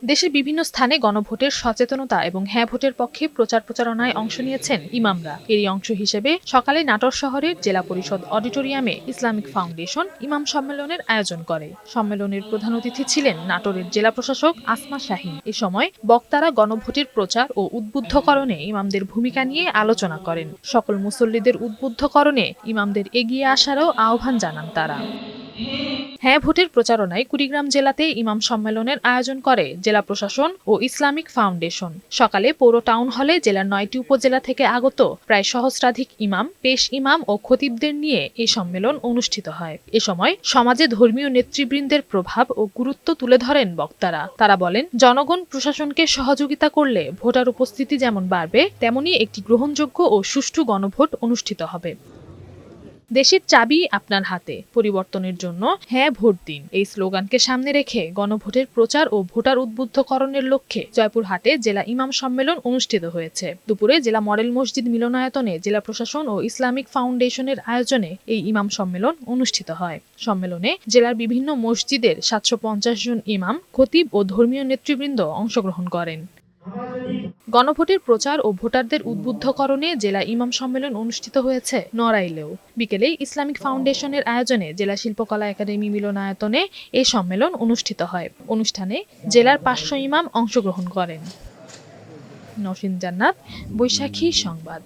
দেশের বিভিন্ন স্থানে গণভোটের সচেতনতা এবং হ্যাঁ ভোটের পক্ষে প্রচার প্রচারণায় অংশ নিয়েছেন ইমামরা। এরই অংশ হিসেবে সকালে নাটোর শহরের জেলা পরিষদ অডিটোরিয়ামে ইসলামিক ফাউন্ডেশন ইমাম সম্মেলনের আয়োজন করে। সম্মেলনের প্রধান অতিথি ছিলেন নাটোরের জেলা প্রশাসক আসমা শাহীন। এ সময় বক্তারা গণভোটের প্রচার ও উদ্বুদ্ধকরণে ইমামদের ভূমিকা নিয়ে আলোচনা করেন। সকল মুসল্লিদের উদ্বুদ্ধকরণে ইমামদের এগিয়ে আসারও আহ্বান জানান তারা। হ্যাঁ ভোটের প্রচারণায় কুড়িগ্রাম জেলাতে ইমাম সম্মেলনের আয়োজন করে জেলা প্রশাসন ও ইসলামিক ফাউন্ডেশন। সকালে পৌর টাউন হলে জেলার ৯টি উপজেলা থেকে আগত প্রায় সহস্রাধিক ইমাম, পেশ ইমাম ও খতিবদের নিয়ে এই সম্মেলন অনুষ্ঠিত হয়। এ সময় সমাজে ধর্মীয় নেতৃবৃন্দের প্রভাব ও গুরুত্ব তুলে ধরেন বক্তারা। তারা বলেন, জনগণ প্রশাসনকে সহযোগিতা করলে ভোটার উপস্থিতি যেমন বাড়বে, তেমনি একটি গ্রহণযোগ্য ও সুষ্ঠু গণভোট অনুষ্ঠিত হবে। দেশের চাবি আপনার হাতে, পরিবর্তনের জন্য হ্যাঁ ভোট দিন, এই স্লোগানকে সামনে রেখে গণভোটের প্রচার ও ভোটার উদ্বুদ্ধকরণের লক্ষ্যে জয়পুরহাটে জেলা ইমাম সম্মেলন অনুষ্ঠিত হয়েছে। দুপুরে জেলা মডেল মসজিদ মিলনায়তনে জেলা প্রশাসন ও ইসলামিক ফাউন্ডেশনের আয়োজনে এই ইমাম সম্মেলন অনুষ্ঠিত হয়। সম্মেলনে জেলার বিভিন্ন মসজিদের ৭৫০ জন ইমাম, খতিব ও ধর্মীয় নেতৃবৃন্দ অংশগ্রহণ করেন। গণভোটের প্রচার ও ভোটারদের উদ্বুদ্ধকরণে জেলা ইমাম সম্মেলন অনুষ্ঠিত হয়েছে নড়াইলেও। বিকেলে ইসলামিক ফাউন্ডেশনের আয়োজনে জেলা শিল্পকলা একাডেমি মিলনায়তনে এ সম্মেলন অনুষ্ঠিত হয়। অনুষ্ঠানে জেলার ৫০০ ইমাম অংশগ্রহণ করেন। নওশীন জান্নাত, বৈশাখী সংবাদ।